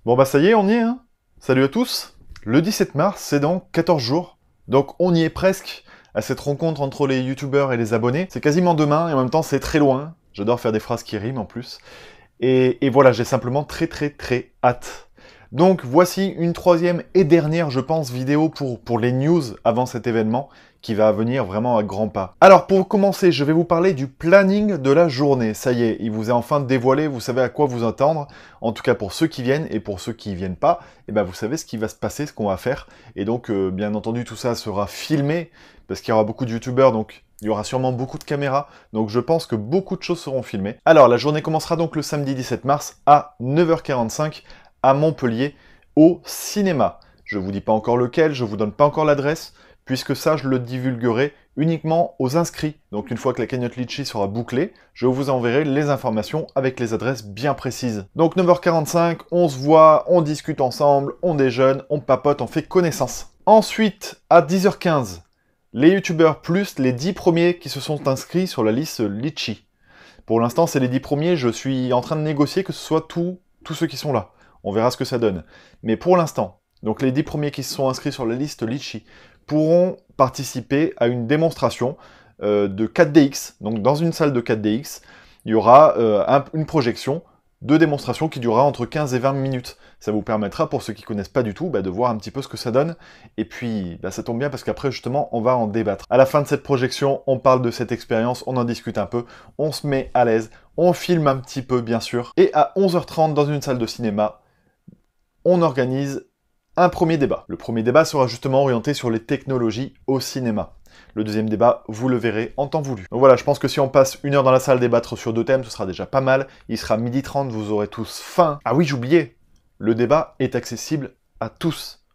Bon bah ça y est, on y est, hein. Salut à tous. Le 17 mars, c'est dans 14 jours. Donc on y est presque à cette rencontre entre les youtubeurs et les abonnés. C'est quasiment demain et en même temps c'est très loin. J'adore faire des phrases qui riment en plus. Et voilà, j'ai simplement très hâte. Donc voici une troisième et dernière, je pense, vidéo pour les news avant cet événement qui va venir vraiment à grands pas. Alors pour commencer, je vais vous parler du planning de la journée. Ça y est, il vous est enfin dévoilé, vous savez à quoi vous attendre. En tout cas pour ceux qui viennent et pour ceux qui ne viennent pas, eh ben, vous savez ce qui va se passer, ce qu'on va faire. Et donc bien entendu tout ça sera filmé parce qu'il y aura beaucoup de youtubeurs, donc il y aura sûrement beaucoup de caméras, donc je pense que beaucoup de choses seront filmées. Alors, la journée commencera donc le samedi 17 mars à 9h45 à Montpellier, au cinéma. Je vous dis pas encore lequel, je vous donne pas encore l'adresse, puisque ça, je le divulguerai uniquement aux inscrits. Donc une fois que la cagnotte Litchi sera bouclée, je vous enverrai les informations avec les adresses bien précises. Donc 9h45, on se voit, on discute ensemble, on déjeune, on papote, on fait connaissance. Ensuite, à 10h15, les youtubeurs plus les 10 premiers qui se sont inscrits sur la liste Litchi. Pour l'instant, c'est les 10 premiers, je suis en train de négocier que ce soit tous ceux qui sont là. On verra ce que ça donne. Mais pour l'instant, donc les 10 premiers qui se sont inscrits sur la liste Litchi pourront participer à une démonstration de 4DX. Donc dans une salle de 4DX, il y aura une projection de démonstration qui durera entre 15 et 20 minutes. Ça vous permettra, pour ceux qui ne connaissent pas du tout, de voir un petit peu ce que ça donne. Et puis, ça tombe bien parce qu'après, justement, on va en débattre. À la fin de cette projection, on parle de cette expérience, on en discute un peu, on se met à l'aise, on filme un petit peu, bien sûr. Et à 11h30, dans une salle de cinéma, on organise un premier débat. Le premier débat sera justement orienté sur les technologies au cinéma. Le deuxième débat, vous le verrez en temps voulu. Donc voilà, je pense que si on passe 1 heure dans la salle débattre sur 2 thèmes, ce sera déjà pas mal. Il sera 12h30, vous aurez tous faim. Ah oui, j'oubliais, le débat est accessible à tous.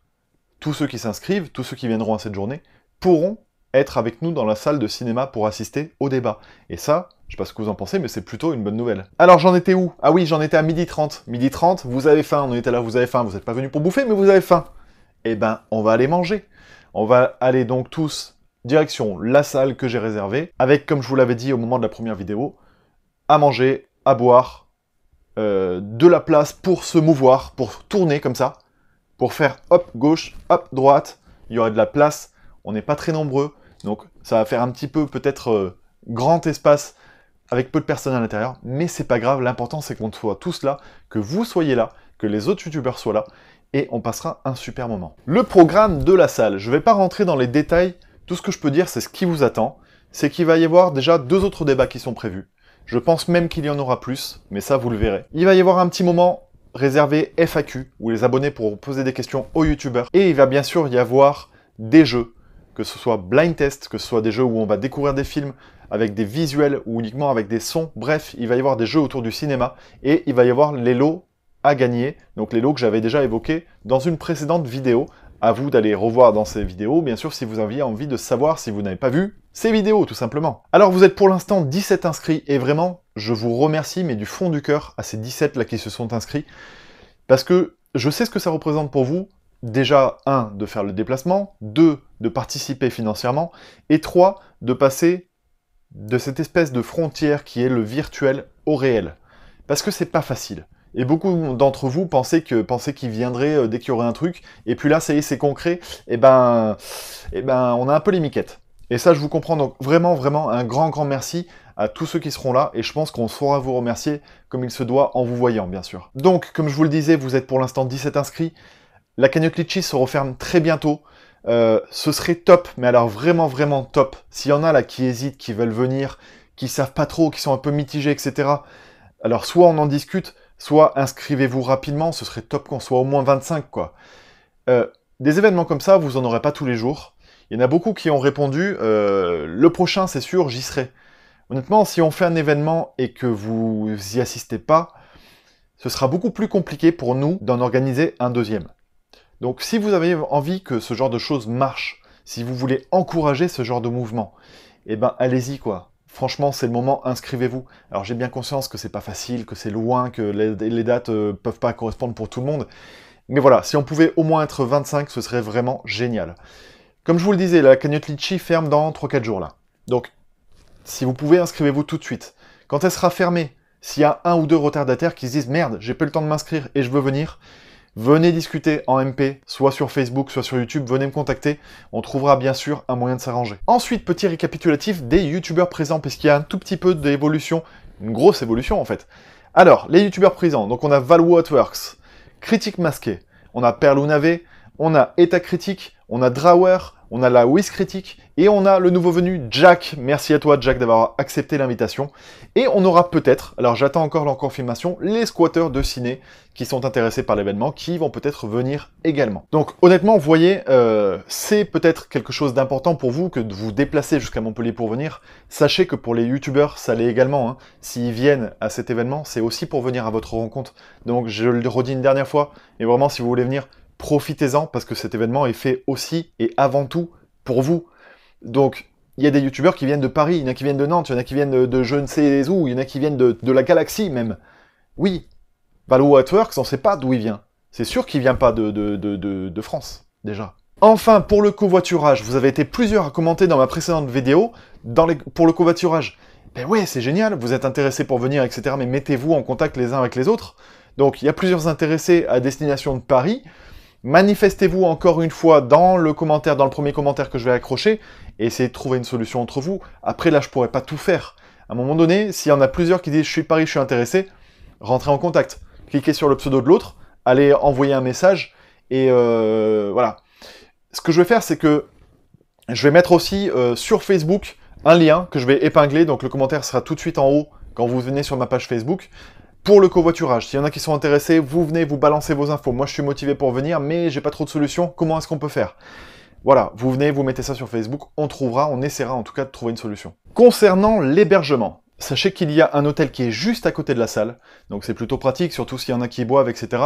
Tous ceux qui s'inscrivent, tous ceux qui viendront à cette journée, pourront être avec nous dans la salle de cinéma pour assister au débat. Et ça, je sais pas ce que vous en pensez, mais c'est plutôt une bonne nouvelle. Alors j'en étais où? Ah oui, j'en étais à 12h30. 12h30, vous avez faim, on était là, vous avez faim, vous n'êtes pas venus pour bouffer, mais vous avez faim. Eh ben, on va aller manger. On va aller donc tous direction la salle que j'ai réservée, avec, comme je vous l'avais dit au moment de la première vidéo, à manger, à boire, de la place pour se mouvoir, pour tourner comme ça, pour faire hop, gauche, hop, droite. Il y aurait de la place, on n'est pas très nombreux, donc ça va faire un petit peu peut-être grand espace avec peu de personnes à l'intérieur, mais c'est pas grave, l'important c'est qu'on soit tous là, que vous soyez là, que les autres youtubeurs soient là, et on passera un super moment. Le programme de la salle, je vais pas rentrer dans les détails, tout ce que je peux dire c'est ce qui vous attend, c'est qu'il va y avoir déjà 2 autres débats qui sont prévus. Je pense même qu'il y en aura plus, mais ça vous le verrez. Il va y avoir un petit moment réservé FAQ, où les abonnés pourront poser des questions aux youtubeurs, et il va bien sûr y avoir des jeux, que ce soit blind test, que ce soit des jeux où on va découvrir des films avec des visuels ou uniquement avec des sons. Bref, il va y avoir des jeux autour du cinéma et il va y avoir les lots à gagner. Donc les lots que j'avais déjà évoqués dans une précédente vidéo. À vous d'aller revoir dans ces vidéos, bien sûr, si vous aviez envie de savoir si vous n'avez pas vu ces vidéos, tout simplement. Alors vous êtes pour l'instant 17 inscrits et vraiment, je vous remercie, mais du fond du cœur, à ces 17 là qui se sont inscrits. Parce que je sais ce que ça représente pour vous. Déjà, 1, de faire le déplacement, 2, de participer financièrement, et 3, de passer de cette espèce de frontière qui est le virtuel au réel. Parce que c'est pas facile. Et beaucoup d'entre vous pensaient qu'ils viendraient dès qu'il y aurait un truc, et puis là, ça y est, c'est concret, et ben, on a un peu les miquettes. Et ça, je vous comprends, donc vraiment un grand merci à tous ceux qui seront là, et je pense qu'on saura vous remercier comme il se doit en vous voyant, bien sûr. Donc, comme je vous le disais, vous êtes pour l'instant 17 inscrits, la cagnotte Litchi se referme très bientôt. Ce serait top, mais alors vraiment top. S'il y en a là qui hésitent, qui veulent venir, qui savent pas trop, qui sont un peu mitigés, etc. Alors soit on en discute, soit inscrivez-vous rapidement, ce serait top qu'on soit au moins 25, quoi. Des événements comme ça, vous en aurez pas tous les jours. Il y en a beaucoup qui ont répondu, le prochain c'est sûr, j'y serai. Honnêtement, si on fait un événement et que vous y assistez pas, ce sera beaucoup plus compliqué pour nous d'en organiser un deuxième. Donc si vous avez envie que ce genre de choses marche, si vous voulez encourager ce genre de mouvement, eh ben allez-y quoi. Franchement, c'est le moment, inscrivez-vous. Alors j'ai bien conscience que c'est pas facile, que c'est loin, que les dates peuvent pas correspondre pour tout le monde. Mais voilà, si on pouvait au moins être 25, ce serait vraiment génial. Comme je vous le disais, la cagnotte Litchi ferme dans 3-4 jours là. Donc, si vous pouvez, inscrivez-vous tout de suite. Quand elle sera fermée, s'il y a 1 ou 2 retardataires qui se disent « Merde, j'ai pas eu le temps de m'inscrire et je veux venir », venez discuter en MP, soit sur Facebook, soit sur YouTube, venez me contacter, on trouvera bien sûr un moyen de s'arranger. Ensuite, petit récapitulatif des youtubeurs présents, puisqu'il y a un tout petit peu d'évolution, une grosse évolution en fait. Alors, les youtubeurs présents, donc on a ValWatWorks, Critique Masqué, on a Perlounavé, on a État Critique, on a Drawer, on a la Wiz Critique, et on a le nouveau venu Jack. Merci à toi Jack d'avoir accepté l'invitation. Et on aura peut-être, alors j'attends encore leur confirmation, les squatteurs de ciné qui sont intéressés par l'événement, qui vont peut-être venir également. Donc honnêtement, vous voyez, c'est peut-être quelque chose d'important pour vous que de vous déplacer jusqu'à Montpellier pour venir. Sachez que pour les youtubeurs, ça l'est également. Hein. S'ils viennent à cet événement, c'est aussi pour venir à votre rencontre. Donc je le redis une dernière fois, et vraiment si vous voulez venir, profitez-en parce que cet événement est fait aussi et avant tout pour vous. Donc, il y a des youtubeurs qui viennent de Paris, il y en a qui viennent de Nantes, il y en a qui viennent de je ne sais où, il y en a qui viennent de la galaxie même. Oui, ValWatWorks, on ne sait pas d'où il vient. C'est sûr qu'il vient pas de France, déjà. Enfin, pour le covoiturage, vous avez été plusieurs à commenter dans ma précédente vidéo, pour le covoiturage. Ben ouais, c'est génial, vous êtes intéressés pour venir, etc. Mais mettez-vous en contact les uns avec les autres. Donc, il y a plusieurs intéressés à destination de Paris. Manifestez-vous encore une fois dans le premier commentaire que je vais accrocher, et essayez de trouver une solution entre vous. Après, là, je pourrais pas tout faire. À un moment donné, s'il y en a plusieurs qui disent « je suis de Paris, je suis intéressé », rentrez en contact. Cliquez sur le pseudo de l'autre, allez envoyer un message, et voilà. Ce que je vais faire, c'est que je vais mettre aussi sur Facebook un lien que je vais épingler, donc le commentaire sera tout de suite en haut quand vous venez sur ma page Facebook. Pour le covoiturage, s'il y en a qui sont intéressés, vous venez, vous balancez vos infos. Moi, je suis motivé pour venir, mais j'ai pas trop de solutions. Comment est-ce qu'on peut faire? Voilà, vous venez, vous mettez ça sur Facebook, on trouvera, on essaiera en tout cas de trouver une solution. Concernant l'hébergement, sachez qu'il y a un hôtel qui est juste à côté de la salle, donc c'est plutôt pratique, surtout s'il y en a qui boivent, etc.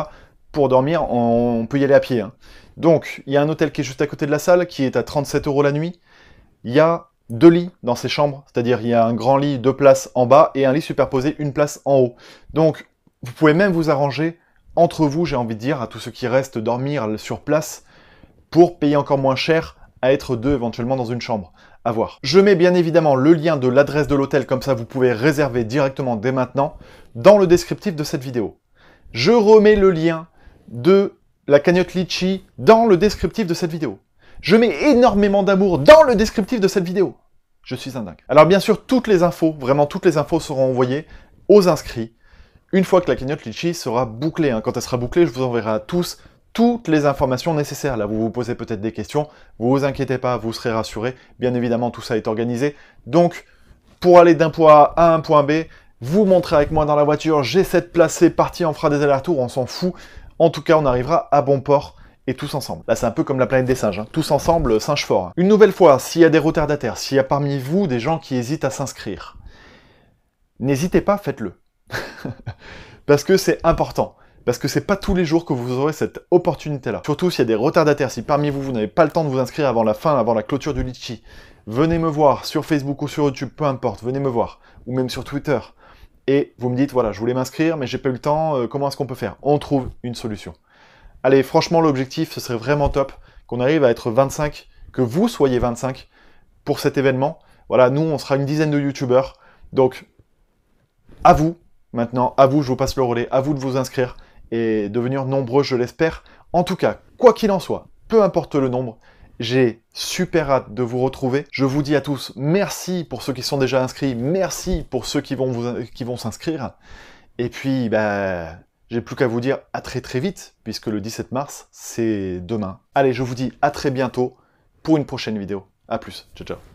Pour dormir, on peut y aller à pied. Hein. Donc, il y a un hôtel qui est juste à côté de la salle, qui est à 37 € la nuit. Il y a 2 lits dans ces chambres, c'est-à-dire il y a un grand lit, 2 places en bas, et un lit superposé, 1 place en haut. Donc, vous pouvez même vous arranger entre vous, j'ai envie de dire, à tous ceux qui restent dormir sur place, pour payer encore moins cher à être 2 éventuellement dans une chambre. À voir. Je mets bien évidemment le lien de l'adresse de l'hôtel, comme ça vous pouvez réserver directement dès maintenant, dans le descriptif de cette vidéo. Je remets le lien de la cagnotte Litchi dans le descriptif de cette vidéo. Je mets énormément d'amour dans le descriptif de cette vidéo. Je suis un dingue. Alors bien sûr, toutes les infos, vraiment toutes les infos seront envoyées aux inscrits une fois que la cagnotte Litchi sera bouclée. Hein. Quand elle sera bouclée, je vous enverrai à tous toutes les informations nécessaires. Là, vous vous posez peut-être des questions, vous vous inquiétez pas, vous serez rassurés. Bien évidemment, tout ça est organisé. Donc, pour aller d'un point A à un point B, vous montrez avec moi dans la voiture, j'ai cette place, c'est parti, on fera des allers-retours, on s'en fout. En tout cas, on arrivera à bon port. Et tous ensemble. Là, c'est un peu comme la planète des singes. Hein. Tous ensemble, singe fort. Hein. Une nouvelle fois, s'il y a des retardataires, s'il y a parmi vous des gens qui hésitent à s'inscrire, n'hésitez pas, faites-le. Parce que c'est important. Parce que c'est pas tous les jours que vous aurez cette opportunité-là. Surtout s'il y a des retardataires, si parmi vous, vous n'avez pas le temps de vous inscrire avant la fin, avant la clôture du Litchi, venez me voir sur Facebook ou sur YouTube, peu importe, venez me voir. Ou même sur Twitter. Et vous me dites, voilà, je voulais m'inscrire, mais j'ai pas eu le temps, comment est-ce qu'on peut faire? On trouve une solution. Allez, franchement, l'objectif, ce serait vraiment top qu'on arrive à être 25, que vous soyez 25 pour cet événement. Voilà, nous, on sera une dizaine de youtubeurs. Donc, à vous, maintenant, à vous, je vous passe le relais, à vous de vous inscrire et devenir nombreux, je l'espère. En tout cas, quoi qu'il en soit, peu importe le nombre, j'ai super hâte de vous retrouver. Je vous dis à tous, merci pour ceux qui sont déjà inscrits, merci pour ceux qui vont s'inscrire. Et puis, bah... j'ai plus qu'à vous dire à très très vite, puisque le 17 mars, c'est demain. Allez, je vous dis à très bientôt pour une prochaine vidéo. A plus, ciao ciao.